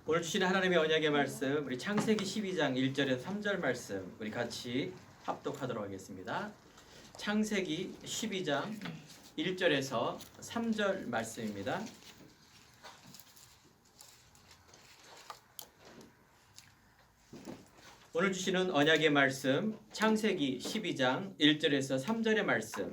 오늘 주시는 하나님의 언약의 말씀, 우리 창세기 12장 1절에서 3절 말씀 우리 같이 합독하도록 하겠습니다. 창세기 12장 1절에서 3절 말씀입니다. 오늘 주시는 언약의 말씀, 창세기 12장 1절에서 3절의 말씀.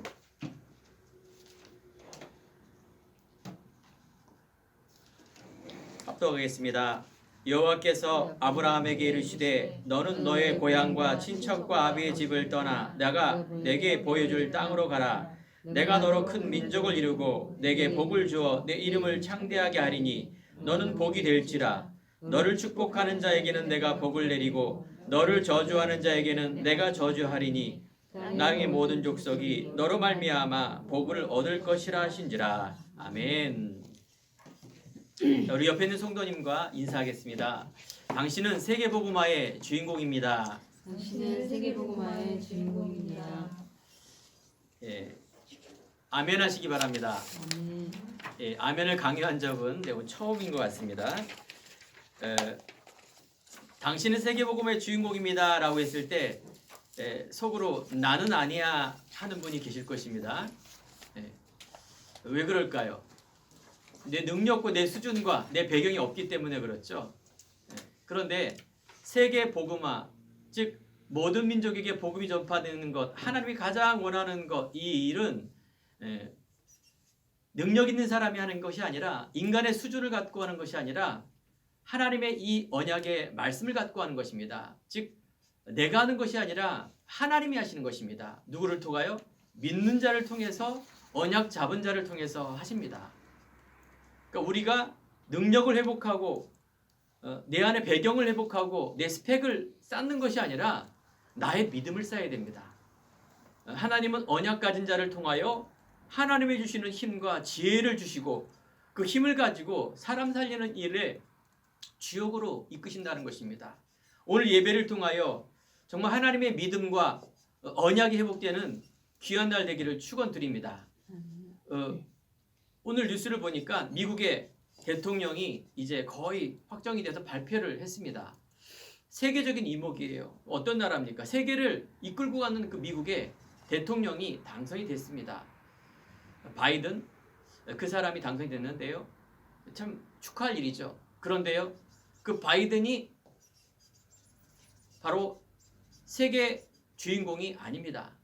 합독하겠습니다. 여호와께서 아브라함에게 이르시되 너는 너의 고향과 친척과 아비의 집을 떠나 내가 내게 보여줄 땅으로 가라. 내가 너로 큰 민족을 이루고 내게 복을 주어 내 이름을 창대하게 하리니 너는 복이 될지라. 너를 축복하는 자에게는 내가 복을 내리고 너를 저주하는 자에게는 내가 저주하리니 땅의 모든 족속이 너로 말미암아 복을 얻을 것이라 하신지라. 아멘. 우리 옆에 있는 성도님과 인사하겠습니다. 당신은 세계복음화의 주인공입니다. 당신은 세계복음화의 주인공입니다. 예, 아멘 하시기 바랍니다. 아멘. 예, 아멘을 강요한 적은 매우 처음인 것 같습니다. 당신은 세계복음의 주인공입니다 라고 했을 때 속으로 나는 아니야 하는 분이 계실 것입니다. 왜 그럴까요? 내 능력과 내 수준과 내 배경이 없기 때문에 그렇죠. 그런데 세계 복음화, 즉 모든 민족에게 복음이 전파되는 것, 하나님이 가장 원하는 것, 이 일은 능력 있는 사람이 하는 것이 아니라 인간의 수준을 갖고 하는 것이 아니라 하나님의 이 언약의 말씀을 갖고 하는 것입니다. 즉 내가 하는 것이 아니라 하나님이 하시는 것입니다. 누구를 통하여? 믿는 자를 통해서, 언약 잡은 자를 통해서 하십니다. 그러니까 우리가 능력을 회복하고 내 안의 배경을 회복하고 내 스펙을 쌓는 것이 아니라 나의 믿음을 쌓아야 됩니다. 하나님은 언약 가진 자를 통하여 하나님이 주시는 힘과 지혜를 주시고 그 힘을 가지고 사람 살리는 일에 주역으로 이끄신다는 것입니다. 오늘 예배를 통하여 정말 하나님의 믿음과 언약이 회복되는 귀한 날 되기를 축원드립니다. 오늘 뉴스를 보니까 미국의 대통령이 이제 거의 확정이 돼서 발표를 했습니다. 세계적인 이목이에요. 어떤 나라입니까? 세계를 이끌고 가는 그 미국의 대통령이 당선이 됐습니다. 바이든, 그 사람이 당선이 됐는데요. 참 축하할 일이죠. 그런데요, 그 바이든이 바로 세계 주인공이 아닙니다.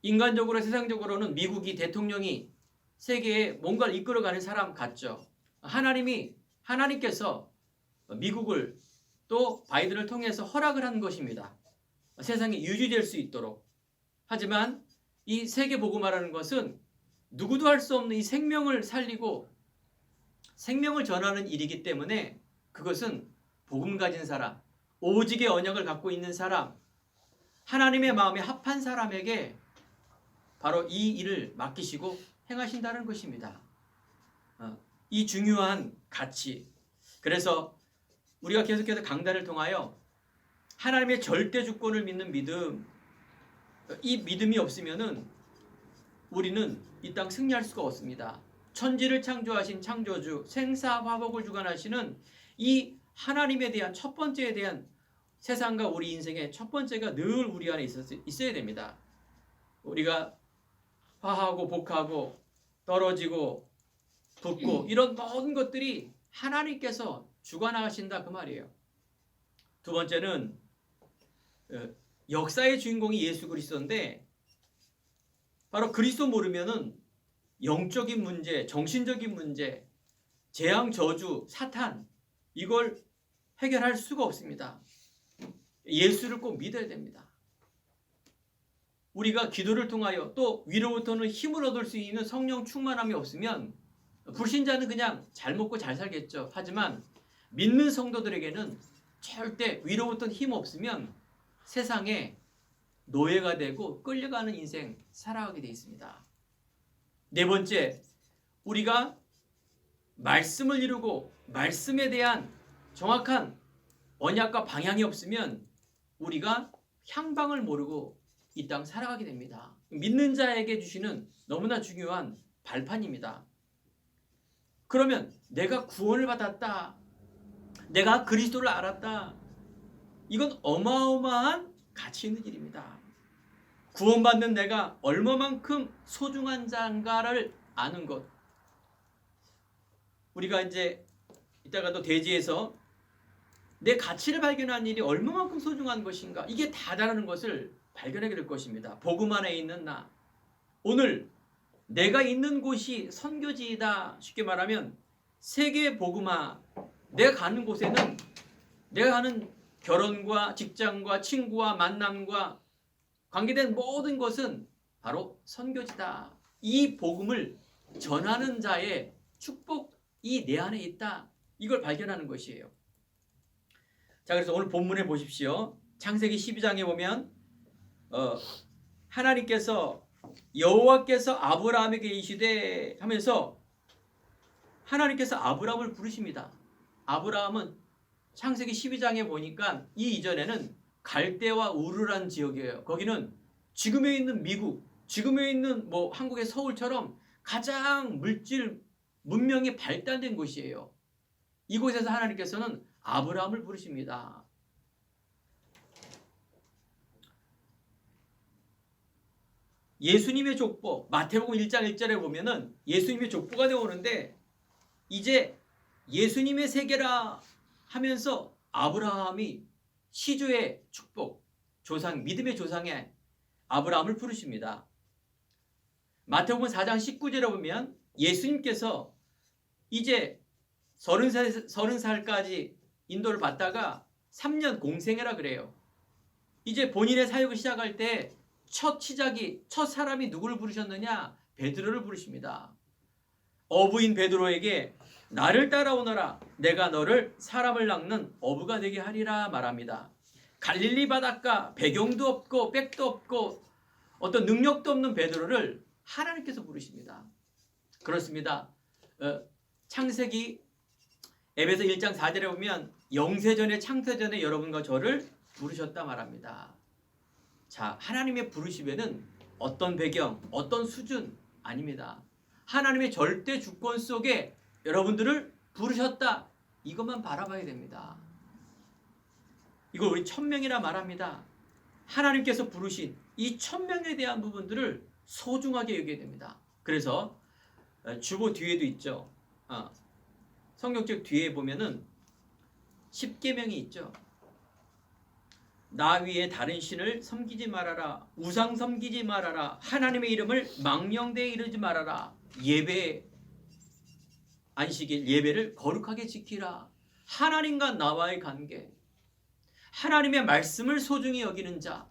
인간적으로, 세상적으로는 미국이 대통령이 세계에 뭔가를 이끌어가는 사람 같죠. 하나님께서 미국을 또 바이든을 통해서 허락을 한 것입니다. 세상이 유지될 수 있도록. 하지만 이 세계 복음화라는 것은 누구도 할 수 없는 이 생명을 살리고 생명을 전하는 일이기 때문에 그것은 복음 가진 사람, 오직의 언약을 갖고 있는 사람, 하나님의 마음에 합한 사람에게 바로 이 일을 맡기시고 행하신다는 것입니다. 이 중요한 가치. 그래서 우리가 계속해서 강단을 통하여 하나님의 절대 주권을 믿는 믿음, 이 믿음이 없으면은 우리는 이 땅 승리할 수가 없습니다. 천지를 창조하신 창조주, 생사화복을 주관하시는 이 하나님에 대한 첫 번째에 대한 세상과 우리 인생의 첫 번째가 늘 우리 안에 있어야 됩니다. 우리가 화하고 복하고 떨어지고 붙고 이런 모든 것들이 하나님께서 주관하신다 그 말이에요. 두 번째는 역사의 주인공이 예수 그리스도인데 바로 그리스도 모르면은 영적인 문제, 정신적인 문제, 재앙, 저주, 사탄 이걸 해결할 수가 없습니다. 예수를 꼭 믿어야 됩니다. 우리가 기도를 통하여 또 위로부터는 힘을 얻을 수 있는 성령 충만함이 없으면 불신자는 그냥 잘 먹고 잘 살겠죠. 하지만 믿는 성도들에게는 절대 위로부터는 힘 없으면 세상에 노예가 되고 끌려가는 인생 살아가게 되어 있습니다. 네 번째, 우리가 말씀을 이루고 말씀에 대한 정확한 언약과 방향이 없으면 우리가 향방을 모르고 이 땅 살아가게 됩니다. 믿는 자에게 주시는 너무나 중요한 발판입니다. 그러면 내가 구원을 받았다. 내가 그리스도를 알았다. 이건 어마어마한 가치 있는 일입니다. 구원받는 내가 얼마만큼 소중한 자인가를 아는 것. 우리가 이제 이따가도 대지에서 내 가치를 발견하는 일이 얼마만큼 소중한 것인가, 이게 다다라는 것을 발견하게 될 것입니다. 복음 안에 있는 나, 오늘 내가 있는 곳이 선교지이다. 쉽게 말하면 세계 복음화, 내가 가는 곳에는 내가 가는 결혼과 직장과 친구와 만남과 관계된 모든 것은 바로 선교지다. 이 복음을 전하는 자의 축복이 내 안에 있다. 이걸 발견하는 것이에요. 자, 그래서 오늘 본문에 보십시오. 창세기 12장에 보면 하나님께서 여호와께서 아브라함에게 이르시되 하면서 하나님께서 아브라함을 부르십니다. 아브라함은 창세기 12장에 보니까 이 이전에는 갈대와 우르란 지역이에요. 거기는 지금에 있는 미국, 지금에 있는 뭐 한국의 서울처럼 가장 물질 문명이 발달된 곳이에요. 이곳에서 하나님께서는 아브라함을 부르십니다. 예수님의 족보, 마태복음 1장 1절에 보면은 예수님의 족보가 되어오는데 이제 예수님의 세계라 하면서 아브라함이 시조의 축복, 조상, 믿음의 조상의 아브라함을 부르십니다. 마태복음 4장 19절에 보면 예수님께서 이제 30살까지 인도를 받다가 3년 공생애라 그래요. 이제 본인의 사역을 시작할 때 첫 사람이 누구를 부르셨느냐? 베드로를 부르십니다. 어부인 베드로에게 나를 따라오너라. 내가 너를 사람을 낚는 어부가 되게 하리라 말합니다. 갈릴리 바닷가, 배경도 없고 백도 없고 어떤 능력도 없는 베드로를 하나님께서 부르십니다. 그렇습니다. 창세기 에베소 1장 4절에 보면 영세전에 창세전에 여러분과 저를 부르셨다 말합니다. 자, 하나님의 부르심에는 어떤 배경, 어떤 수준 아닙니다. 하나님의 절대 주권 속에 여러분들을 부르셨다. 이것만 바라봐야 됩니다. 이걸 우리 천명이라 말합니다. 하나님께서 부르신 이 천명에 대한 부분들을 소중하게 여겨야 됩니다. 그래서 주보 뒤에도 있죠. 성경책 뒤에 보면은 10계명이 있죠. 나 위에 다른 신을 섬기지 말아라. 우상 섬기지 말아라. 하나님의 이름을 망령되이 이르지 말아라. 예배 안식일 예배를 거룩하게 지키라. 하나님과 나와의 관계, 하나님의 말씀을 소중히 여기는 자,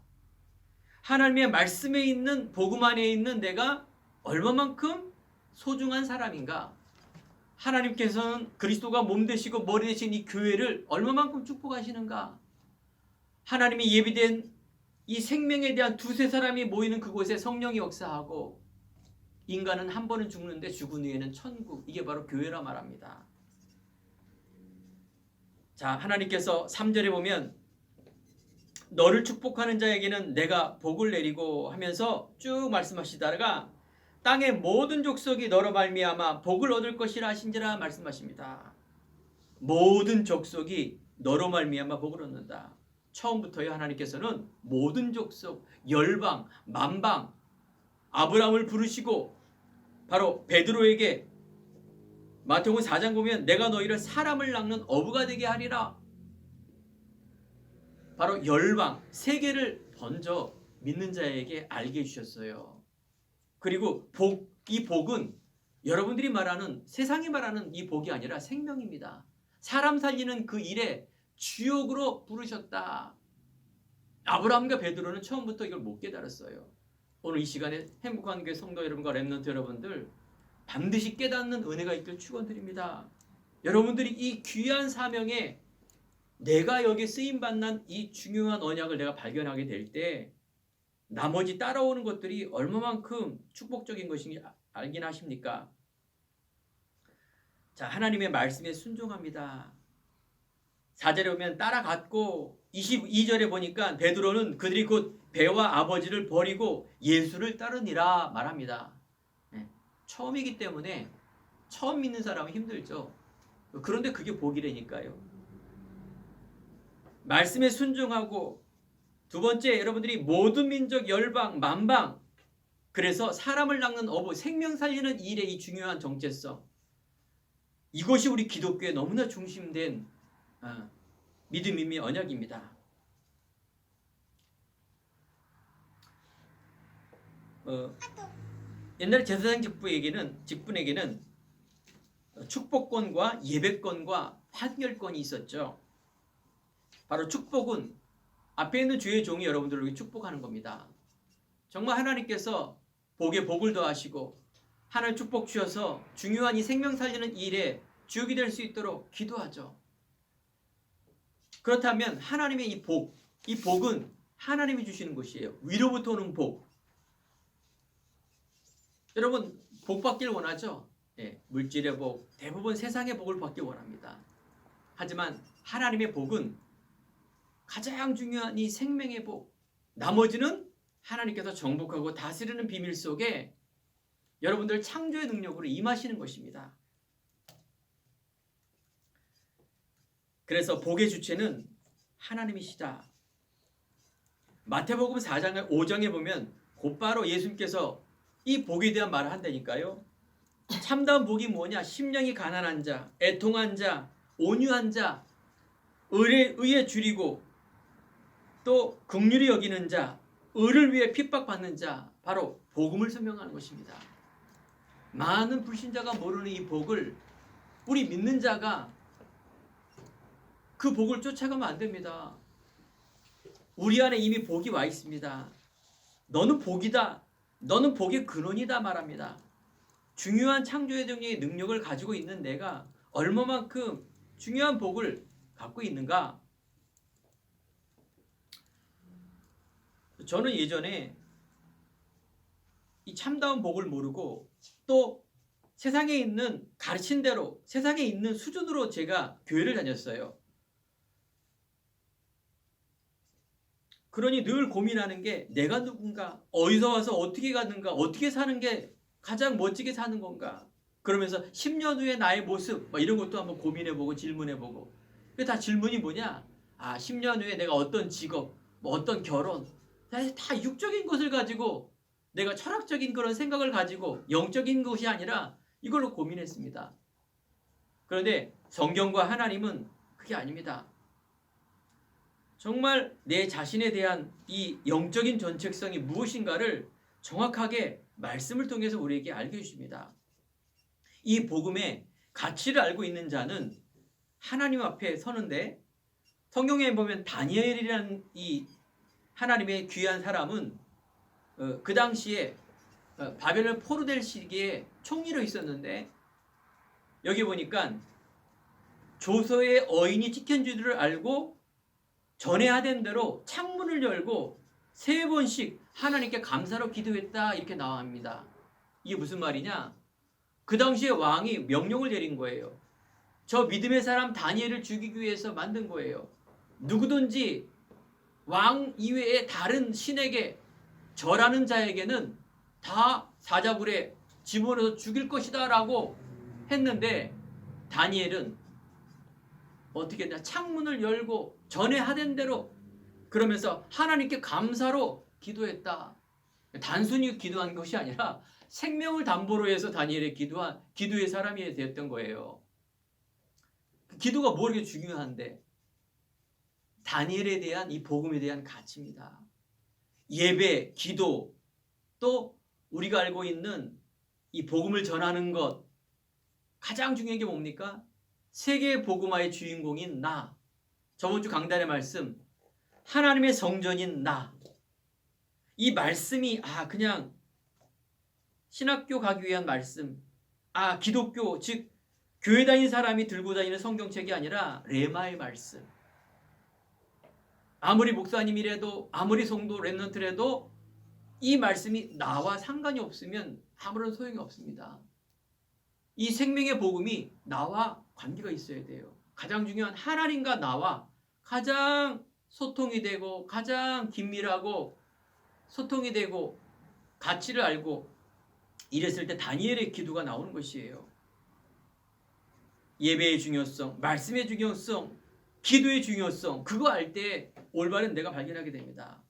하나님의 말씀에 있는 복음 안에 있는 내가 얼마만큼 소중한 사람인가. 하나님께서는 그리스도가 몸 되시고 머리 되신 이 교회를 얼마만큼 축복하시는가. 하나님이 예비된 이 생명에 대한 두세 사람이 모이는 그곳에 성령이 역사하고 인간은 한 번은 죽는데 죽은 후에는 천국, 이게 바로 교회라 말합니다. 자, 하나님께서 3절에 보면 너를 축복하는 자에게는 내가 복을 내리고 하면서 쭉 말씀하시다가 땅의 모든 족속이 너로 말미암아 복을 얻을 것이라 하신지라 말씀하십니다. 모든 족속이 너로 말미암아 복을 얻는다. 처음부터요, 하나님께서는 모든 족속, 열방, 만방, 아브라함을 부르시고 바로 베드로에게 마태복음 4장 보면 내가 너희를 사람을 낚는 어부가 되게 하리라. 바로 열방, 세계를 먼저 믿는 자에게 알게 해주셨어요. 그리고 이 복은 여러분들이 말하는, 세상이 말하는 이 복이 아니라 생명입니다. 사람 살리는 그 일에 주역으로 부르셨다. 아브라함과 베드로는 처음부터 이걸 못 깨달았어요. 오늘 이 시간에 행복한 교회 성도 여러분과 렘넌트 여러분들 반드시 깨닫는 은혜가 있길 축원드립니다. 여러분들이 이 귀한 사명에 내가 여기 쓰임받는 이 중요한 언약을 내가 발견하게 될 때 나머지 따라오는 것들이 얼마만큼 축복적인 것인지 알긴 하십니까? 자, 하나님의 말씀에 순종합니다. 4절에 보면 따라갔고 22절에 보니까 베드로는 그들이 곧 배와 아버지를 버리고 예수를 따르니라 말합니다. 처음이기 때문에 처음 믿는 사람은 힘들죠. 그런데 그게 복이라니까요. 말씀에 순종하고, 두 번째, 여러분들이 모든 민족, 열방, 만방, 그래서 사람을 낚는 어부, 생명 살리는 일의 이 중요한 정체성, 이것이 우리 기독교에 너무나 중심된 믿음임의 언약입니다. 옛날 제사장 직분에게는 축복권과 예배권과 판결권이 있었죠. 바로 축복은 앞에 있는 주의 종이 여러분들을 축복하는 겁니다. 정말 하나님께서 복에 복을 더하시고 하나님 축복 주셔서 중요한 이 생명 살리는 일에 주역이 될 수 있도록 기도하죠. 그렇다면 하나님의 이 복은 하나님이 주시는 것이에요. 위로부터 오는 복. 여러분, 복 받길 원하죠? 예, 물질의 복, 대부분 세상의 복을 받길 원합니다. 하지만 하나님의 복은 가장 중요한 이 생명의 복, 나머지는 하나님께서 정복하고 다스리는 비밀 속에 여러분들 창조의 능력으로 임하시는 것입니다. 그래서 복의 주체는 하나님이시다. 마태복음 4장 5장에 보면 곧바로 예수님께서 이 복에 대한 말을 한다니까요. 참다운 복이 뭐냐? 심령이 가난한 자, 애통한 자, 온유한 자, 의에 줄이고 또 긍휼히 여기는 자, 의를 위해 핍박받는 자, 바로 복음을 설명하는 것입니다. 많은 불신자가 모르는 이 복을 우리 믿는 자가 그 복을 쫓아가면 안 됩니다. 우리 안에 이미 복이 와 있습니다. 너는 복이다. 너는 복의 근원이다 말합니다. 중요한 창조의 능력을 가지고 있는 내가 얼마만큼 중요한 복을 갖고 있는가? 저는 예전에 이 참다운 복을 모르고 또 세상에 있는 가르친 대로 세상에 있는 수준으로 제가 교회를 다녔어요. 그러니 늘 고민하는 게 내가 누군가, 어디서 와서 어떻게 가는가, 어떻게 사는 게 가장 멋지게 사는 건가. 그러면서 10년 후에 나의 모습 이런 것도 한번 고민해보고 질문해보고. 다 질문이 뭐냐? 10년 후에 내가 어떤 직업, 어떤 결혼, 다 육적인 것을 가지고 내가 철학적인 그런 생각을 가지고 영적인 것이 아니라 이걸로 고민했습니다. 그런데 성경과 하나님은 그게 아닙니다. 정말 내 자신에 대한 이 영적인 정체성이 무엇인가를 정확하게 말씀을 통해서 우리에게 알게 해줍니다. 이 복음의 가치를 알고 있는 자는 하나님 앞에 서는데, 성경에 보면 다니엘이라는 이 하나님의 귀한 사람은 그 당시에 바벨론 포로될 시기에 총리로 있었는데, 여기 보니까 조서의 어인이 찍힌 줄을 알고 전해야 된 대로 창문을 열고 3번씩 하나님께 감사로 기도했다, 이렇게 나옵니다. 이게 무슨 말이냐? 그 당시에 왕이 명령을 내린 거예요. 저 믿음의 사람 다니엘을 죽이기 위해서 만든 거예요. 누구든지 왕 이외에 다른 신에게 절하는 자에게는 다 사자굴에 집어넣어서 죽일 것이다 라고 했는데, 다니엘은 어떻게 했냐? 창문을 열고 전에 하던 대로 그러면서 하나님께 감사로 기도했다. 단순히 기도한 것이 아니라 생명을 담보로 해서 다니엘의 기도의 사람이 되었던 거예요. 기도가 뭐 이렇게 중요한데? 다니엘에 대한 이 복음에 대한 가치입니다. 예배, 기도, 또 우리가 알고 있는 이 복음을 전하는 것, 가장 중요한 게 뭡니까? 세계 복음화의 주인공인 나. 저번 주 강단의 말씀, 하나님의 성전인 나. 이 말씀이 그냥 신학교 가기 위한 말씀, 기독교, 즉 교회 다니는 사람이 들고 다니는 성경책이 아니라 레마의 말씀. 아무리 목사님이라도, 아무리 성도 렘넌트라도 이 말씀이 나와 상관이 없으면 아무런 소용이 없습니다. 이 생명의 복음이 나와 관계가 있어야 돼요. 가장 중요한 하나님과 나와 가장 소통이 되고 가장 긴밀하고 소통이 되고 가치를 알고 이랬을 때 다니엘의 기도가 나오는 것이에요. 예배의 중요성, 말씀의 중요성, 기도의 중요성, 그거 알 때 올바른 내가 발견하게 됩니다.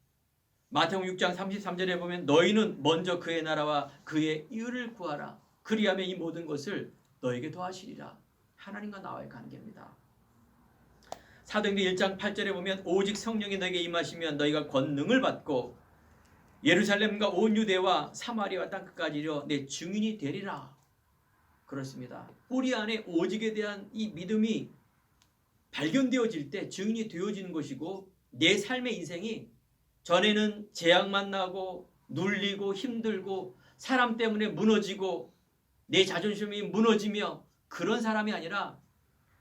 마태복음 6장 33절에 보면 너희는 먼저 그의 나라와 그의 의를 구하라. 그리하면 이 모든 것을 너에게 더하시리라. 하나님과 나와의 관계입니다. 사도행전 1장 8절에 보면 오직 성령이 너에게 임하시면 너희가 권능을 받고 예루살렘과 온 유대와 사마리아와 땅끝까지 이르러 내 증인이 되리라. 그렇습니다. 우리 안에 오직에 대한 이 믿음이 발견되어질 때 증인이 되어지는 것이고, 내 삶의 인생이 전에는 재앙 만나고 눌리고 힘들고 사람 때문에 무너지고 내 자존심이 무너지며 그런 사람이 아니라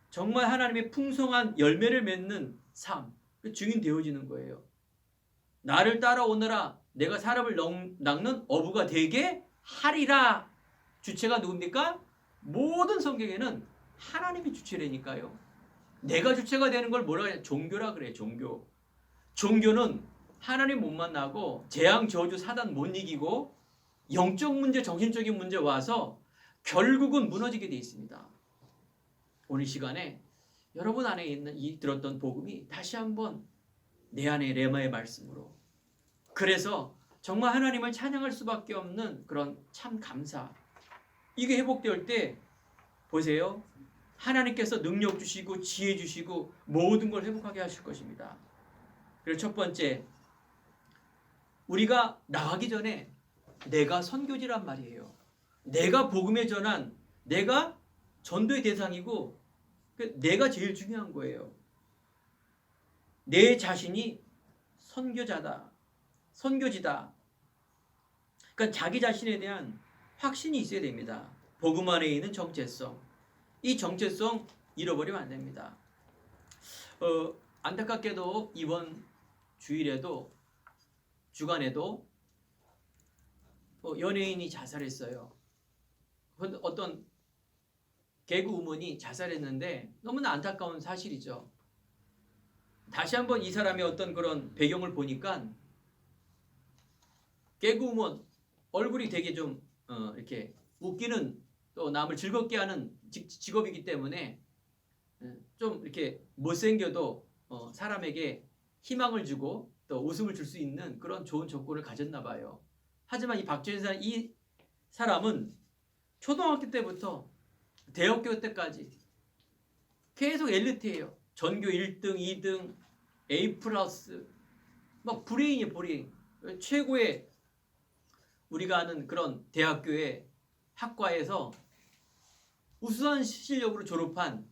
정말 하나님의 풍성한 열매를 맺는 삶, 그 증인 되어지는 거예요. 나를 따라오너라, 내가 사람을 낚는 어부가 되게 하리라. 주체가 누굽니까? 모든 성경에는 하나님이 주체라니까요. 내가 주체가 되는 걸 뭐라 그래? 종교라 그래. 종교. 종교는 하나님 못 만나고 재앙 저주 사단 못 이기고 영적 문제, 정신적인 문제 와서 결국은 무너지게 돼 있습니다. 오늘 시간에 여러분 안에 있는 이 들었던 복음이 다시 한번 내 안에 레마의 말씀으로, 그래서 정말 하나님을 찬양할 수밖에 없는 그런 참 감사, 이게 회복될 때 보세요. 하나님께서 능력 주시고 지혜 주시고 모든 걸 회복하게 하실 것입니다. 그리고 첫 번째, 우리가 나가기 전에 내가 선교지란 말이에요. 내가 복음의 전환, 내가 전도의 대상이고 내가 제일 중요한 거예요. 내 자신이 선교자다, 선교지다. 그러니까 자기 자신에 대한 확신이 있어야 됩니다. 복음 안에 있는 정체성, 이 정체성 잃어버리면 안 됩니다. 안타깝게도 이번 주일에도 주간에도 연예인이 자살했어요. 어떤 개그우먼이 자살했는데 너무나 안타까운 사실이죠. 다시 한번 이 사람의 어떤 그런 배경을 보니까 개그우먼 얼굴이 되게 좀 이렇게 웃기는, 또 남을 즐겁게 하는 직업이기 때문에 좀 이렇게 못생겨도 사람에게 희망을 주고 또 웃음을 줄 수 있는 그런 좋은 조건을 가졌나 봐요. 하지만 이 박주현 이 사람은 초등학교 때부터 대학교 때까지 계속 엘리트예요. 전교 1등, 2등, A+, 막 브레인이에요, 브레인. 최고의 우리가 아는 그런 대학교의 학과에서 우수한 실력으로 졸업한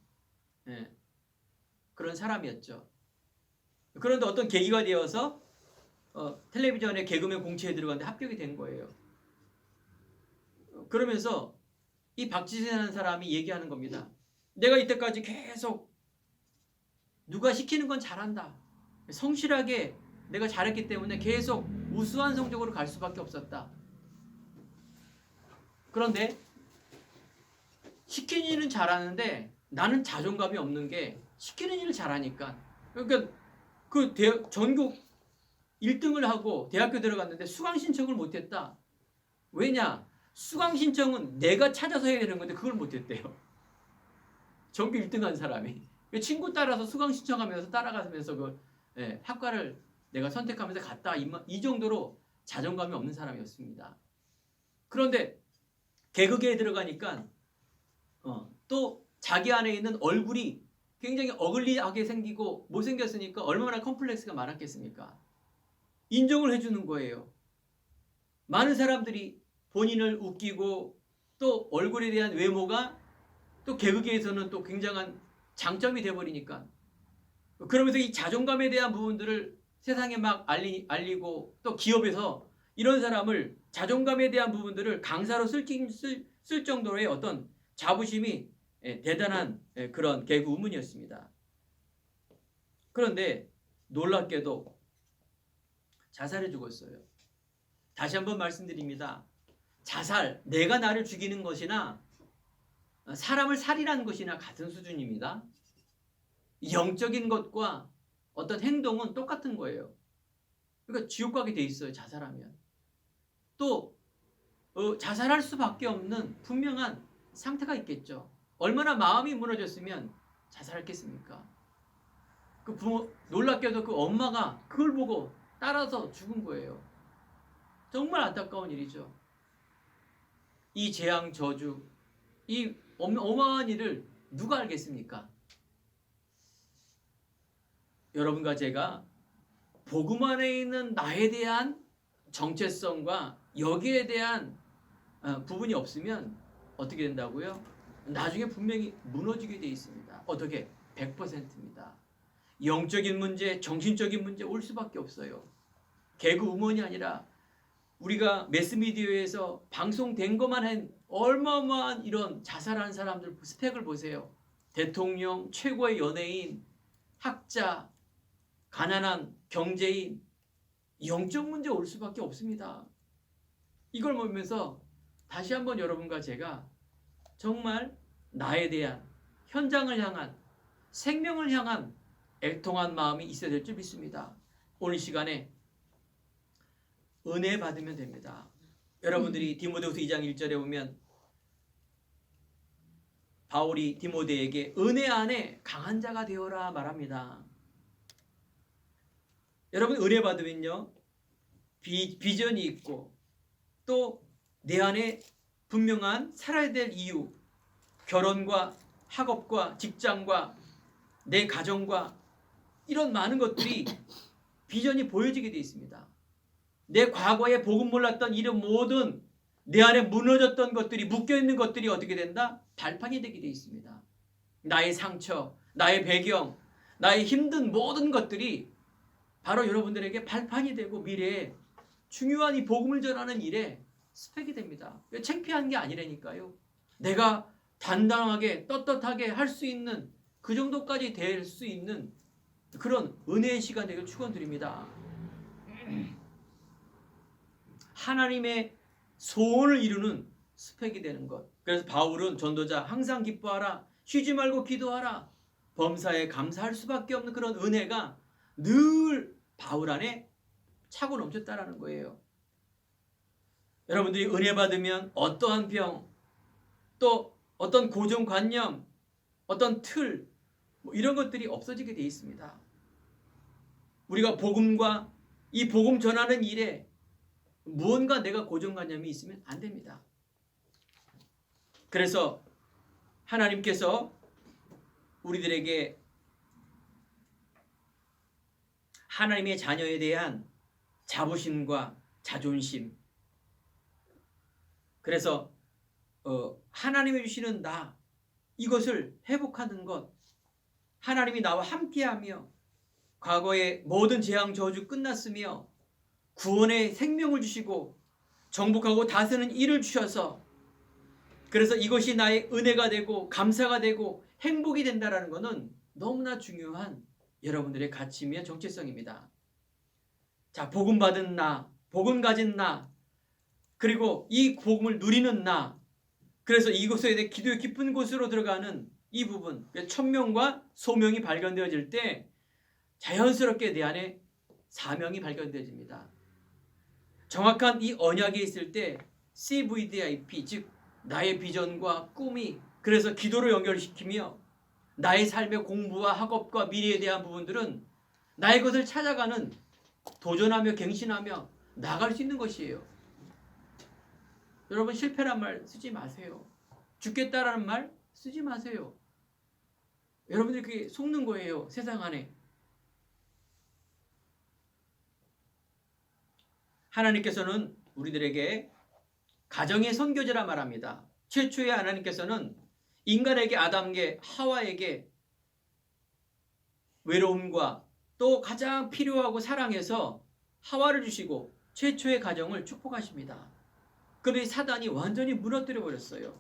그런 사람이었죠. 그런데 어떤 계기가 되어서 텔레비전에 개그맨 공채에 들어갔는데 합격이 된 거예요. 그러면서 이 박지선이라는 사람이 얘기하는 겁니다. 내가 이때까지 계속 누가 시키는 건 잘한다, 성실하게 내가 잘했기 때문에 계속 우수한 성적으로 갈 수밖에 없었다. 그런데 시키는 일은 잘하는데 나는 자존감이 없는 게, 시키는 일을 잘하니까, 그러니까 그 전국 1등을 하고 대학교 들어갔는데 수강 신청을 못했다. 왜냐? 수강 신청은 내가 찾아서 해야 되는 건데 그걸 못했대요. 전교 1등 한 사람이 친구 따라서 수강 신청하면서 따라가면서 그 학과를 내가 선택하면서 갔다, 이 정도로 자존감이 없는 사람이었습니다. 그런데 개그계에 들어가니까 또 자기 안에 있는 얼굴이 굉장히 어글리하게 생기고 못생겼으니까 얼마나 컴플렉스가 많았겠습니까? 인정을 해주는 거예요. 많은 사람들이 본인을 웃기고 또 얼굴에 대한 외모가 또 개그계에서는 또 굉장한 장점이 돼버리니까, 그러면서 이 자존감에 대한 부분들을 세상에 막 알리고 또 기업에서 이런 사람을 자존감에 대한 부분들을 강사로 쓸 정도의 어떤 자부심이 대단한 그런 개그 우문이었습니다. 그런데 놀랍게도 자살해 죽었어요. 다시 한번 말씀드립니다. 자살, 내가 나를 죽이는 것이나 사람을 살인하는 것이나 같은 수준입니다. 영적인 것과 어떤 행동은 똑같은 거예요. 그러니까 지옥 가게 돼 있어요, 자살하면. 또 자살할 수밖에 없는 분명한 상태가 있겠죠. 얼마나 마음이 무너졌으면 자살했겠습니까? 그 부모, 놀랍게도 그 엄마가 그걸 보고 따라서 죽은 거예요. 정말 안타까운 일이죠. 이 재앙 저주, 이 어마어마한 일을 누가 알겠습니까? 여러분과 제가 복음 안에 있는 나에 대한 정체성과 여기에 대한 부분이 없으면 어떻게 된다고요? 나중에 분명히 무너지게 돼 있습니다. 어떻게? 100%입니다. 영적인 문제, 정신적인 문제 올 수밖에 없어요. 개그우먼이 아니라 우리가 매스미디어에서 방송된 것만 한 어마어마한 이런 자살한 사람들 스펙을 보세요. 대통령, 최고의 연예인, 학자, 가난한 경제인, 영적 문제 올 수밖에 없습니다. 이걸 보면서 다시 한번 여러분과 제가 정말 나에 대한, 현장을 향한, 생명을 향한 애통한 마음이 있어야 될 줄 믿습니다. 오늘 시간에 은혜 받으면 됩니다. 여러분들이 디모데후서 2장 1절에 보면 바울이 디모데에게 은혜 안에 강한 자가 되어라 말합니다. 여러분 은혜 받으면요, 비전이 있고 또 내 안에 분명한 살아야 될 이유, 결혼과 학업과 직장과 내 가정과 이런 많은 것들이 비전이 보여지게 되어 있습니다. 내 과거에 복음 몰랐던 이런 모든 내 안에 무너졌던 것들이, 묶여있는 것들이 어떻게 된다? 발판이 되게 되어 있습니다. 나의 상처, 나의 배경, 나의 힘든 모든 것들이 바로 여러분들에게 발판이 되고 미래에 중요한 이 복음을 전하는 일에 스펙이 됩니다. 창피한 게 아니라니까요. 내가 단단하게 떳떳하게 할 수 있는 그 정도까지 될 수 있는 그런 은혜의 시간 되길 축원드립니다. 하나님의 소원을 이루는 스펙이 되는 것. 그래서 바울은 전도자 항상 기뻐하라, 쉬지 말고 기도하라, 범사에 감사할 수밖에 없는 그런 은혜가 늘 바울 안에 차고 넘쳤다라는 거예요. 여러분들이 은혜 받으면 어떠한 병, 또 어떤 고정관념, 어떤 틀, 이런 것들이 없어지게 되어 있습니다. 우리가 복음과 이 복음 전하는 일에 무언가 내가 고정관념이 있으면 안 됩니다. 그래서 하나님께서 우리들에게 하나님의 자녀에 대한 자부심과 자존심, 그래서 하나님이 주시는 나, 이것을 회복하는 것, 하나님이 나와 함께하며 과거의 모든 재앙 저주 끝났으며 구원의 생명을 주시고 정복하고 다스리는 일을 주셔서, 그래서 이것이 나의 은혜가 되고 감사가 되고 행복이 된다는 것은 너무나 중요한 여러분들의 가치며 정체성입니다. 자, 복음 받은 나, 복음 가진 나, 그리고 이 복음을 누리는 나, 그래서 이곳에 대해 기도의 깊은 곳으로 들어가는 이 부분, 천명과 소명이 발견되어질 때 자연스럽게 내 안에 사명이 발견되어집니다. 정확한 이 언약이 있을 때 CVDIP, 즉 나의 비전과 꿈이, 그래서 기도로 연결시키며 나의 삶의 공부와 학업과 미래에 대한 부분들은 나의 것을 찾아가는, 도전하며 갱신하며 나아갈 수 있는 것이에요. 여러분 실패란 말 쓰지 마세요. 죽겠다라는 말 쓰지 마세요. 여러분들이 그게 속는 거예요. 세상 안에. 하나님께서는 우리들에게 가정의 선교제라 말합니다. 최초에 하나님께서는 인간에게, 아담에게, 하와에게 외로움과 또 가장 필요하고 사랑해서 하와를 주시고 최초의 가정을 축복하십니다. 그런데 사단이 완전히 무너뜨려 버렸어요.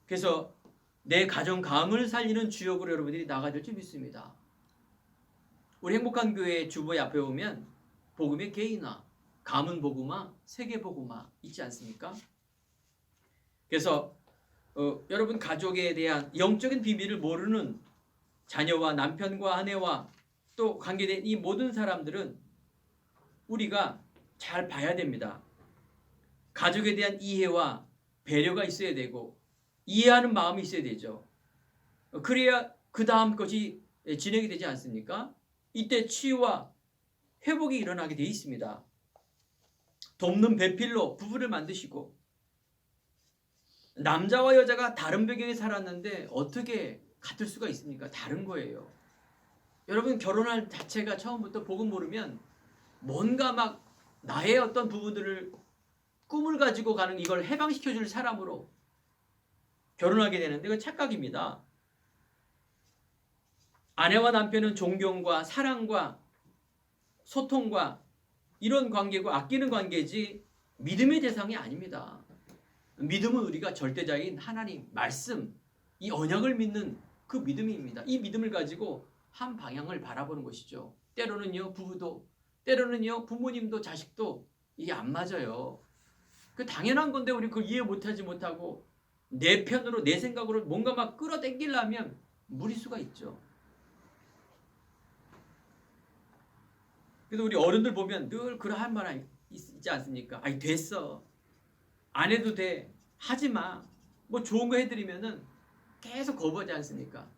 그래서 내 가정 감을 살리는 주역으로 여러분들이 나가야 될 줄 믿습니다. 우리 행복한 교회 주보에 앞에 보면 복음의 개인화, 가문 복음화, 세계 복음화 있지 않습니까? 그래서 여러분 가족에 대한 영적인 비밀을 모르는 자녀와 남편과 아내와 또 관계된 이 모든 사람들은 우리가 잘 봐야 됩니다. 가족에 대한 이해와 배려가 있어야 되고 이해하는 마음이 있어야 되죠. 그래야 그 다음 것이 진행이 되지 않습니까? 이때 치유와 회복이 일어나게 되어 있습니다. 돕는 배필로 부부를 만드시고 남자와 여자가 다른 배경에 살았는데 어떻게 같을 수가 있습니까? 다른 거예요. 여러분 결혼할 자체가 처음부터 복음 모르면 뭔가 막 나의 어떤 부분들을 꿈을 가지고 가는 이걸 해방시켜줄 사람으로 결혼하게 되는데 그건 착각입니다. 아내와 남편은 존경과 사랑과 소통과 이런 관계고 아끼는 관계지 믿음의 대상이 아닙니다. 믿음은 우리가 절대자인 하나님, 말씀, 이 언약을 믿는 그 믿음입니다. 이 믿음을 가지고 한 방향을 바라보는 것이죠. 때로는요 부부도 때로는요 부모님도 자식도 이게 안 맞아요. 그 당연한 건데 우리 그걸 이해 못하고 내 편으로 내 생각으로 뭔가 막 끌어당기려면 무리수가 있죠. 그래서 우리 어른들 보면 늘 그러한 말 있지 않습니까? 아이 됐어. 안 해도 돼. 하지 마. 뭐 좋은 거 해드리면은 계속 거부하지 않습니까?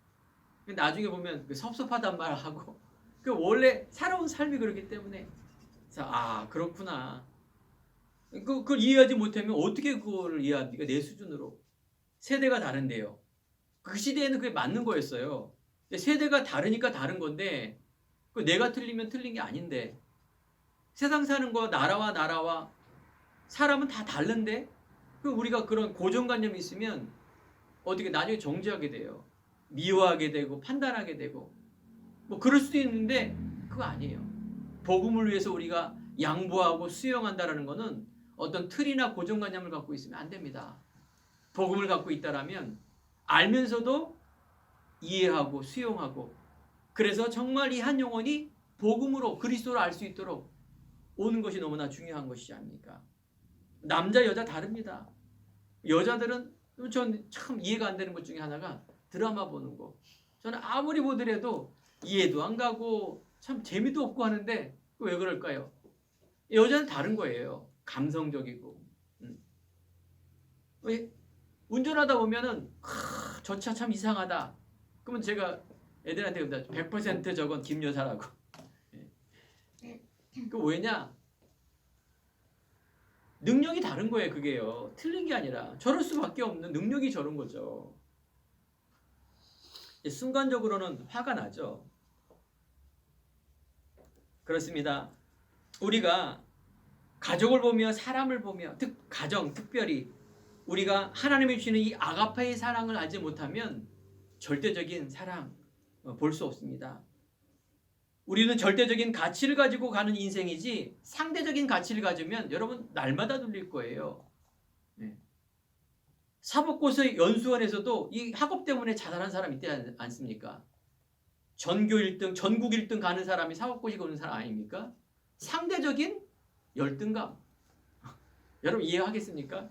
나중에 보면 섭섭하단 말을 하고 그 원래 살아온 삶이 그렇기 때문에 아 그렇구나. 그걸 이해하지 못하면 어떻게 그걸 이해합니까? 내 수준으로. 세대가 다른데요. 그 시대에는 그게 맞는 거였어요. 근데 세대가 다르니까 다른 건데 내가 틀리면 틀린 게 아닌데 세상 사는 거 나라와 사람은 다 다른데 우리가 그런 고정관념이 있으면 어떻게 나중에 정죄하게 돼요. 미워하게 되고 판단하게 되고 뭐 그럴 수도 있는데 그거 아니에요. 복음을 위해서 우리가 양보하고 수용한다라는 것은 어떤 틀이나 고정관념을 갖고 있으면 안 됩니다. 복음을 갖고 있다라면 알면서도 이해하고 수용하고 그래서 정말 이 한 영혼이 복음으로 그리스도를 알 수 있도록 오는 것이 너무나 중요한 것이지 않습니까? 남자 여자 다릅니다. 여자들은 전 참 이해가 안 되는 것 중에 하나가 드라마 보는 거. 저는 아무리 보더라도 이해도 안 가고 참 재미도 없고 하는데 왜 그럴까요? 여자는 다른 거예요. 감성적이고. 운전하다 보면은 저 차 참 이상하다. 그러면 제가 애들한테 100% 저건 김 여사라고. 그 왜냐? 능력이 다른 거예요. 그게요. 틀린 게 아니라 저럴 수밖에 없는 능력이 저런 거죠. 순간적으로는 화가 나죠. 그렇습니다. 우리가 가족을 보며 사람을 보며 가정 특별히 우리가 하나님이 주시는 이 아가페의 사랑을 알지 못하면 절대적인 사랑 볼 수 없습니다. 우리는 절대적인 가치를 가지고 가는 인생이지 상대적인 가치를 가지면 여러분 날마다 눌릴 거예요. 사법고시 연수원에서도 이 학업 때문에 자살한 사람 있지 않습니까? 전교 1등, 전국 1등 가는 사람이 사법고시 거는 사람 아닙니까? 상대적인 열등감. 여러분 이해하겠습니까?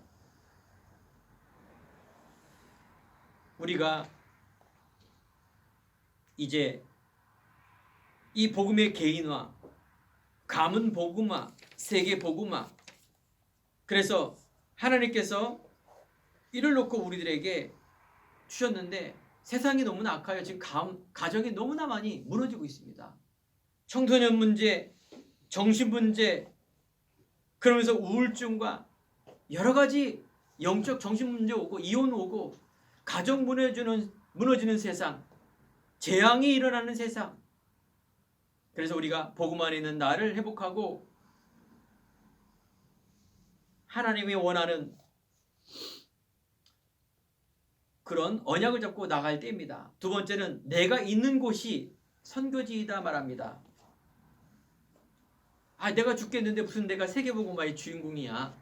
우리가 이제 이 복음의 개인화, 가문 복음화, 세계 복음화. 그래서 하나님께서 이를 놓고 우리들에게 주셨는데 세상이 너무나 악하여 지금 가정이 너무나 많이 무너지고 있습니다. 청소년 문제, 정신 문제, 그러면서 우울증과 여러 가지 영적 정신 문제 오고 이혼 오고 가정 무너지는 세상, 재앙이 일어나는 세상. 그래서 우리가 복음 안에 있는 나를 회복하고 하나님이 원하는 그런 언약을 잡고 나갈 때입니다. 두 번째는 내가 있는 곳이 선교지이다 말합니다. 내가 죽겠는데 무슨 내가 세계복음화의 주인공이야.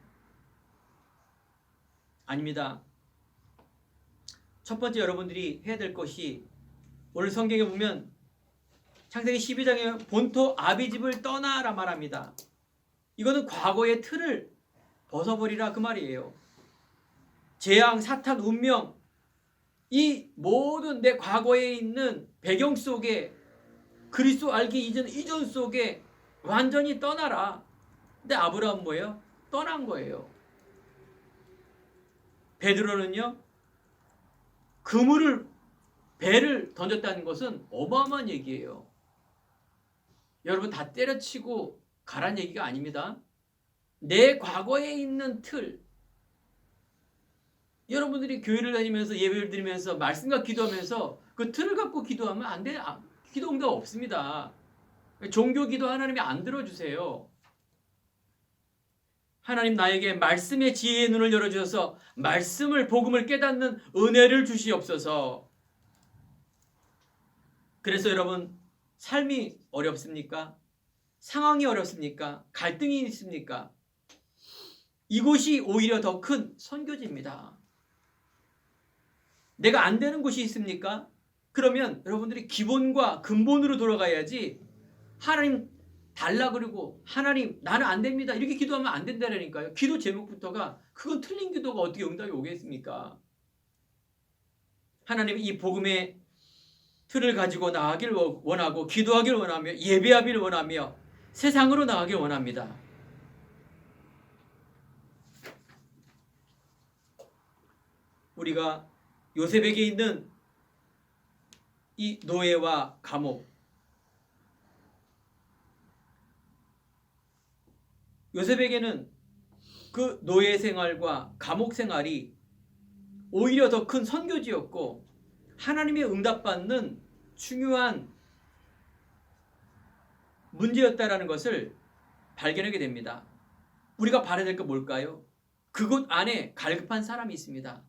아닙니다. 첫 번째 여러분들이 해야 될 것이 오늘 성경에 보면 창세기 12장에 본토 아비집을 떠나라 말합니다. 이거는 과거의 틀을 벗어버리라 그 말이에요. 재앙, 사탄, 운명 이 모든 내 과거에 있는 배경 속에 그리스도 알기 이전 속에 완전히 떠나라. 근데 아브라함은 뭐예요? 떠난 거예요. 베드로는요. 그물을 배를 던졌다는 것은 어마어마한 얘기예요. 여러분 다 때려치고 가란 얘기가 아닙니다. 내 과거에 있는 틀, 여러분들이 교회를 다니면서 예배를 드리면서 말씀과 기도하면서 그 틀을 갖고 기도하면 안 돼. 기도 응답 없습니다. 종교 기도 하나님이 안 들어주세요. 하나님 나에게 말씀의 지혜의 눈을 열어주셔서 말씀을 복음을 깨닫는 은혜를 주시옵소서. 그래서 여러분 삶이 어렵습니까? 상황이 어렵습니까? 갈등이 있습니까? 이곳이 오히려 더 큰 선교지입니다. 내가 안 되는 곳이 있습니까? 그러면 여러분들이 기본과 근본으로 돌아가야지 하나님 달라 그러고 하나님 나는 안 됩니다 이렇게 기도하면 안 된다니까요. 기도 제목부터가 그건 틀린 기도가 어떻게 응답이 오겠습니까? 하나님 이 복음의 틀을 가지고 나아가길 원하고 기도하길 원하며 예배하길 원하며 세상으로 나가길 원합니다. 우리가 요셉에게 있는 이 노예와 감옥, 요셉에게는 그 노예 생활과 감옥 생활이 오히려 더 큰 선교지였고 하나님의 응답받는 중요한 문제였다라는 것을 발견하게 됩니다. 우리가 바라야 될 게 뭘까요? 그곳 안에 갈급한 사람이 있습니다.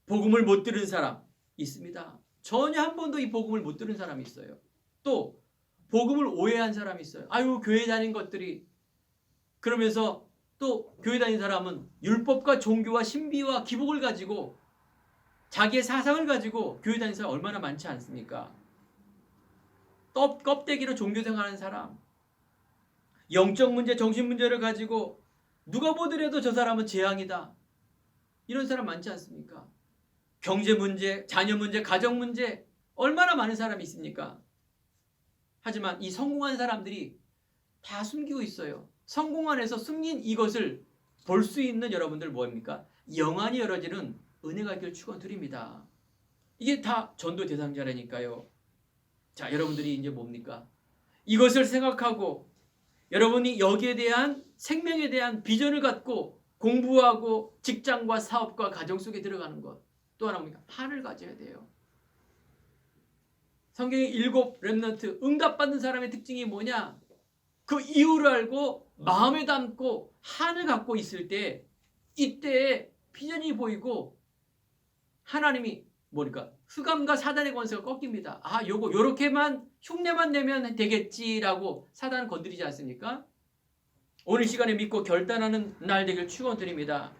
복음을 못 들은 사람 있습니다. 전혀 한 번도 이 복음을 못 들은 사람이 있어요. 또 복음을 오해한 사람이 있어요. 아유 교회 다닌 것들이, 그러면서 또 교회 다닌 사람은 율법과 종교와 신비와 기복을 가지고 자기의 사상을 가지고 교회 다니는 사람 얼마나 많지 않습니까? 껍데기로 종교 생활하는 사람, 영적 문제, 정신 문제를 가지고 누가 보더라도 저 사람은 재앙이다 이런 사람 많지 않습니까? 경제 문제, 자녀 문제, 가정 문제 얼마나 많은 사람이 있습니까? 하지만 이 성공한 사람들이 다 숨기고 있어요. 성공 안에서 숨긴 이것을 볼 수 있는 여러분들 뭐입니까? 영안이 열어지는 은혜가 있기를 축원드립니다. 이게 다 전도 대상자라니까요. 자, 여러분들이 이제 뭡니까? 이것을 생각하고 여러분이 여기에 대한 생명에 대한 비전을 갖고 공부하고 직장과 사업과 가정 속에 들어가는 것. 또 하나 뭡니까? 한을 가져야 돼요. 성경의 7 렘넌트 응답받는 사람의 특징이 뭐냐? 그 이유를 알고 마음에 담고 한을 갖고 있을 때 이때에 비전이 보이고 하나님이 뭐니까 흑암과 사단의 권세가 꺾입니다. 아, 요렇게만 흉내만 내면 되겠지라고 사단은 건드리지 않습니까? 오늘 시간에 믿고 결단하는 날 되길 축원드립니다.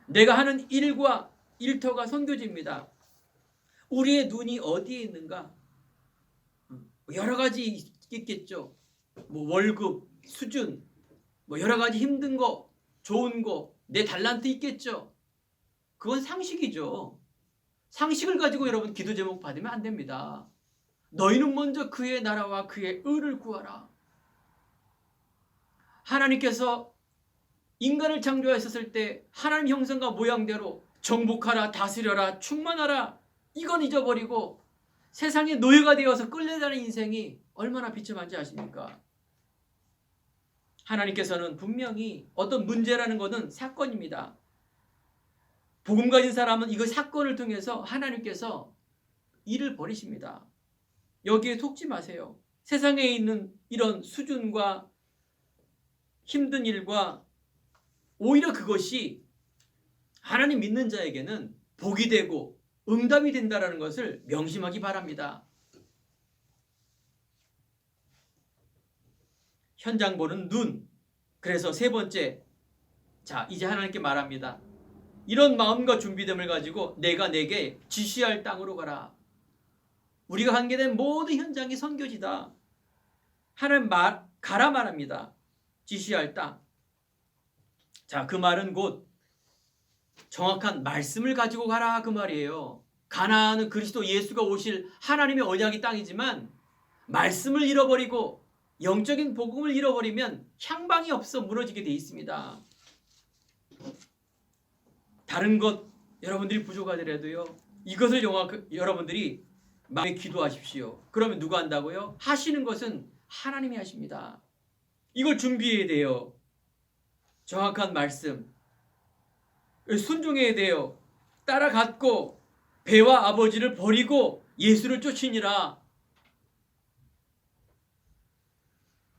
내가 하는 일과 일터가 선교지입니다. 우리의 눈이 어디에 있는가? 여러 가지 있겠죠. 뭐 월급, 수준, 뭐 여러 가지 힘든 거, 좋은 거, 내 달란트 있겠죠. 그건 상식이죠. 상식을 가지고 여러분 기도 제목 받으면 안 됩니다. 너희는 먼저 그의 나라와 그의 의를 구하라. 하나님께서 인간을 창조하셨을 때 하나님 형상과 모양대로 정복하라, 다스려라, 충만하라 이건 잊어버리고 세상의 노예가 되어서 끌려다니는 인생이 얼마나 비참한지 아십니까? 하나님께서는 분명히 어떤 문제라는 것은 사건입니다. 복음 가진 사람은 이거 사건을 통해서 하나님께서 일을 벌이십니다. 여기에 속지 마세요. 세상에 있는 이런 수준과 힘든 일과 오히려 그것이 하나님 믿는 자에게는 복이 되고 응답이 된다는 것을 명심하기 바랍니다. 현장 보는 눈. 그래서 세 번째, 자 이제 하나님께 말합니다. 이런 마음과 준비됨을 가지고 내가 내게 지시할 땅으로 가라. 우리가 관계된 모든 현장이 선교지다. 하나님 가라 말합니다. 지시할 땅. 자, 그 말은 곧 정확한 말씀을 가지고 가라 그 말이에요. 가나안은 그리스도 예수가 오실 하나님의 언약의 땅이지만 말씀을 잃어버리고 영적인 복음을 잃어버리면 향방이 없어 무너지게 돼 있습니다. 다른 것 여러분들이 부족하더라도요. 이것을 여러분들이 마음에 기도하십시오. 그러면 누가 한다고요? 하시는 것은 하나님이 하십니다. 이걸 준비해야 돼요. 정확한 말씀. 순종해야 돼요. 따라갔고 배와 아버지를 버리고 예수를 쫓으니라.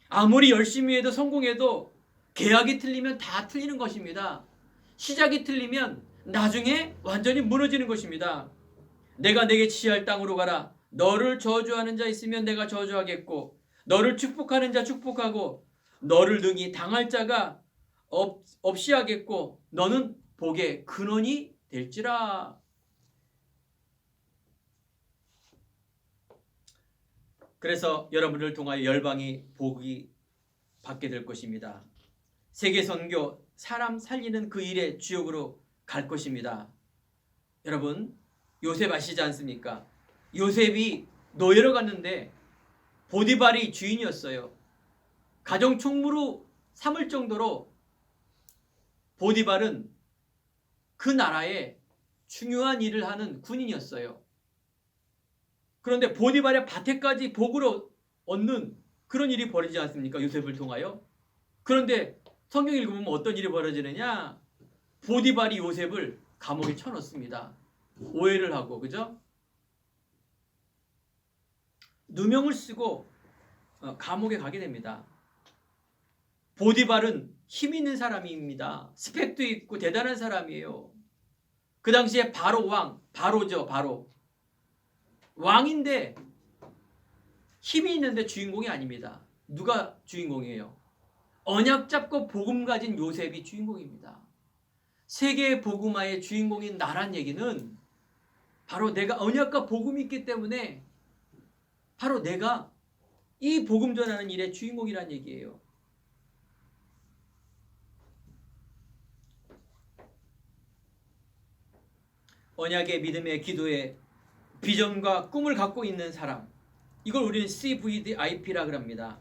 아무리 열심히 해도 성공해도 계약이 틀리면 다 틀리는 것입니다. 시작이 틀리면 나중에 완전히 무너지는 것입니다. 내가 내게 지시할 땅으로 가라. 너를 저주하는 자 있으면 내가 저주하겠고 너를 축복하는 자 축복하고 너를 능히 당할 자가 없이 하겠고 너는 복의 근원이 될지라. 그래서 여러분을 통하여 열방이 복이 받게 될 것입니다. 세계 선교, 사람 살리는 그 일의 주역으로 갈 것입니다. 여러분, 요셉 아시지 않습니까? 요셉이 노예로 갔는데 보디발이 주인이었어요. 가정 총무로 삼을 정도로 보디발은 그 나라에 중요한 일을 하는 군인이었어요. 그런데 보디발의 밭에까지 복으로 얻는 그런 일이 벌어지지 않습니까? 요셉을 통하여. 그런데 성경 읽어보면 어떤 일이 벌어지느냐? 보디발이 요셉을 감옥에 쳐넣습니다. 오해를 하고, 그죠? 누명을 쓰고 감옥에 가게 됩니다. 보디발은 힘 있는 사람입니다. 스펙도 있고 대단한 사람이에요. 그 당시에 바로 왕, 바로죠, 바로. 왕인데 힘이 있는데 주인공이 아닙니다. 누가 주인공이에요? 언약 잡고 복음 가진 요셉이 주인공입니다. 세계의 복음화의 주인공인 나란 얘기는 바로 내가 언약과 복음이 있기 때문에 바로 내가 이 복음 전하는 일의 주인공이란 얘기예요. 언약의 믿음의 기도의 비전과 꿈을 갖고 있는 사람, 이걸 우리는 CVDIP라 그럽니다.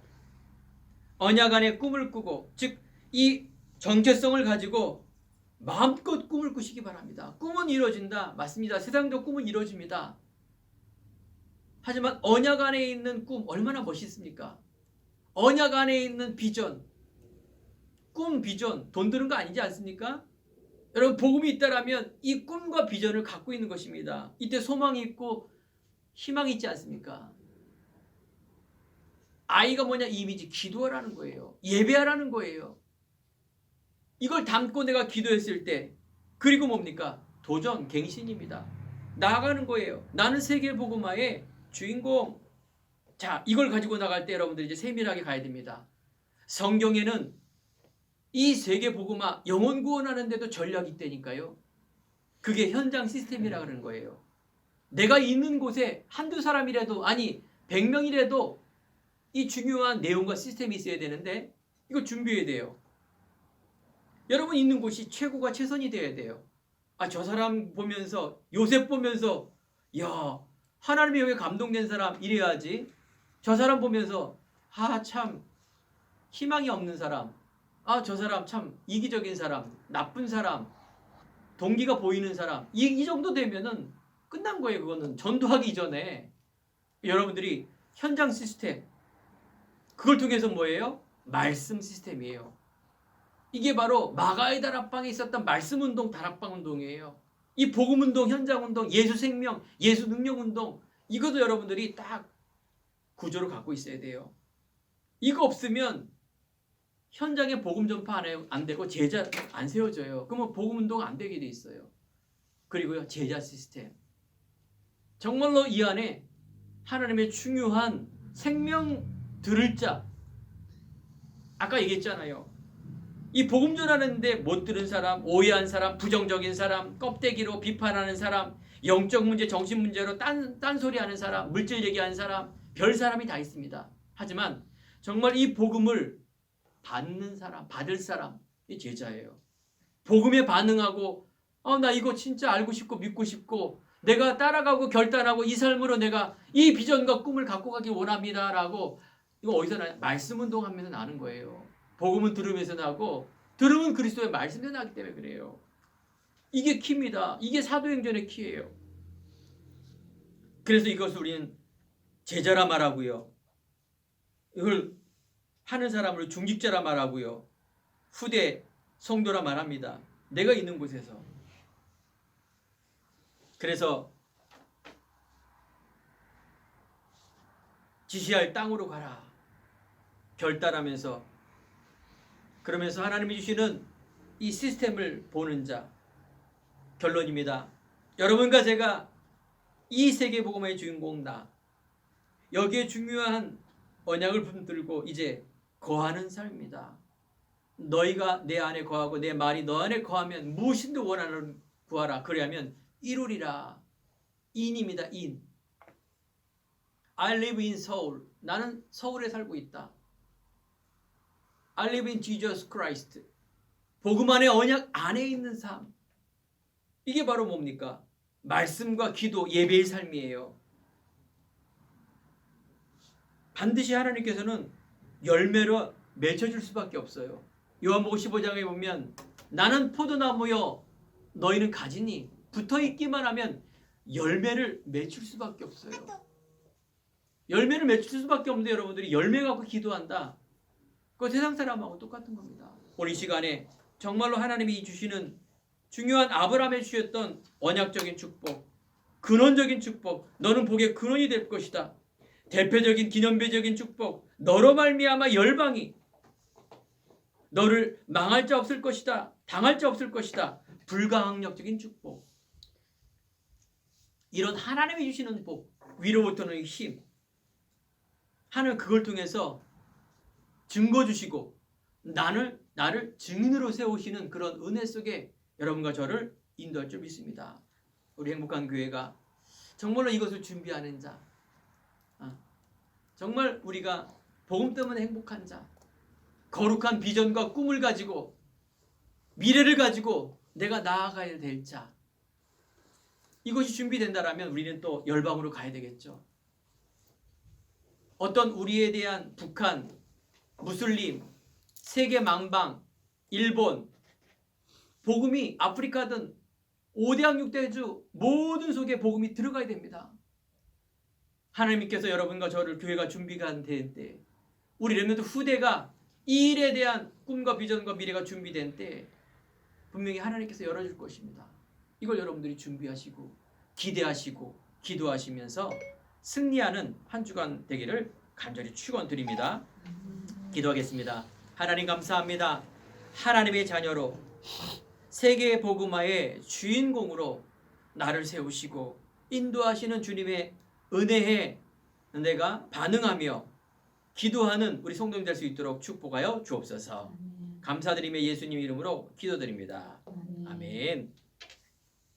언약 안에 꿈을 꾸고, 즉 이 정체성을 가지고 마음껏 꿈을 꾸시기 바랍니다. 꿈은 이루어진다. 맞습니다. 세상도 꿈은 이루어집니다. 하지만 언약 안에 있는 꿈 얼마나 멋있습니까? 언약 안에 있는 비전, 꿈 비전, 돈 드는 거 아니지 않습니까? 여러분, 복음이 있다라면 이 꿈과 비전을 갖고 있는 것입니다. 이때 소망이 있고 희망이 있지 않습니까? 아이가 뭐냐? 이미지, 기도하라는 거예요. 예배하라는 거예요. 이걸 담고 내가 기도했을 때, 그리고 뭡니까? 도전, 갱신입니다. 나아가는 거예요. 나는 세계 복음화의 주인공. 자, 이걸 가지고 나갈 때 여러분들 이제 세밀하게 가야 됩니다. 성경에는 이 세계 복음화, 영혼 구원하는 데도 전략이 있다니까요. 그게 현장 시스템이라 그러는 거예요. 내가 있는 곳에 한두 사람이라도, 아니 100명이라도 이 중요한 내용과 시스템이 있어야 되는데 이거 준비해야 돼요. 여러분 있는 곳이 최고가 최선이 돼야 돼요. 아, 저 사람 보면서, 요셉 보면서, 야, 하나님의 영에 감동된 사람 이래야지. 저 사람 보면서, 아, 참 희망이 없는 사람, 아, 저 사람 참 이기적인 사람, 나쁜 사람, 동기가 보이는 사람, 이 정도 되면은 끝난 거예요. 그거는 전도하기 이전에. 여러분들이 현장 시스템, 그걸 통해서 뭐예요? 말씀 시스템이에요. 이게 바로 마가의 다락방에 있었던 말씀 운동, 다락방 운동이에요. 이 복음 운동, 현장 운동, 예수 생명, 예수 능력 운동, 이것도 여러분들이 딱 구조를 갖고 있어야 돼요. 이거 없으면 현장에 복음 전파 안 되고 제자 안 세워져요. 그러면 복음 운동 안 되게 돼 있어요. 그리고요, 제자 시스템. 정말로 이 안에 하나님의 중요한 생명 들을 자, 아까 얘기했잖아요. 이 복음 전하는데 못 들은 사람, 오해한 사람, 부정적인 사람, 껍데기로 비판하는 사람, 영적 문제, 정신 문제로 딴소리하는 사람, 물질 얘기하는 사람, 별 사람이 다 있습니다. 하지만 정말 이 복음을 받는 사람, 받을 사람, 이 제자예요. 복음에 반응하고, 나 이거 진짜 알고 싶고 믿고 싶고 내가 따라가고 결단하고 이 삶으로 내가 이 비전과 꿈을 갖고 가기 원합니다라고, 이거 어디서 나요? 말씀 운동하면 나는 거예요. 복음은 들으면서 나고, 들으면 그리스도의 말씀에서 나기 때문에 그래요. 이게 키입니다. 이게 사도행전의 키예요. 그래서 이것을 우리는 제자라 말하고요. 이걸 하는 사람을 중직자라 말하고요. 후대 성도라 말합니다. 내가 있는 곳에서. 그래서 지시할 땅으로 가라. 결단하면서, 그러면서 하나님이 주시는 이 시스템을 보는 자. 결론입니다. 여러분과 제가 이 세계복음의 주인공 나, 여기에 중요한 언약을 붙들고 이제 거하는 삶입니다. 너희가 내 안에 거하고 내 말이 너 안에 거하면 무엇이든 원하는 구하라. 그리하면 이루리라. 인입니다. 인. I live in Seoul. 나는 서울에 살고 있다. I live in Jesus Christ. 복음 안에 언약 안에 있는 삶. 이게 바로 뭡니까? 말씀과 기도, 예배의 삶이에요. 반드시 하나님께서는 열매로 맺혀줄 수밖에 없어요. 요한복음 15장에 보면 나는 포도나무여 너희는 가지니 붙어있기만 하면 열매를 맺힐 수밖에 없어요. 열매를 맺힐 수밖에 없는데 여러분들이 열매 갖고 기도한다. 그거 세상 사람하고 똑같은 겁니다. 오늘 이 시간에 정말로 하나님이 주시는 중요한 아브라함에 주셨던 언약적인 축복, 근원적인 축복, 너는 복의 근원이 될 것이다. 대표적인 기념비적인 축복, 너로 말미암아 열방이 너를 망할 자 없을 것이다. 당할 자 없을 것이다. 불가항력적인 축복. 이런 하나님이 주시는 복, 위로부터는 힘. 하나님 그걸 통해서 증거 주시고 나를 증인으로 세우시는 그런 은혜 속에 여러분과 저를 인도할 줄 믿습니다. 우리 행복한 교회가 정말로 이것을 준비하는 자, 정말 우리가 복음 때문에 행복한 자, 거룩한 비전과 꿈을 가지고 미래를 가지고 내가 나아가야 될 자, 이것이 준비된다라면 우리는 또 열방으로 가야 되겠죠. 어떤 우리에 대한 북한, 무슬림, 세계 망방, 일본, 복음이 아프리카든 5대양 6대주 모든 속에 복음이 들어가야 됩니다. 하나님께서 여러분과 저를 교회가 준비가 된 때, 우리 렘넌트 후대가 이 일에 대한 꿈과 비전과 미래가 준비된 때 분명히 하나님께서 열어줄 것입니다. 이걸 여러분들이 준비하시고 기대하시고 기도하시면서 승리하는 한 주간 되기를 간절히 축원드립니다. 기도하겠습니다. 하나님 감사합니다. 하나님의 자녀로 세계 복음화의 주인공으로 나를 세우시고 인도하시는 주님의 은혜에 내가 반응하며 기도하는 우리 성도님 될 수 있도록 축복하여 주옵소서. 감사드리며 예수님 이름으로 기도드립니다. 아멘.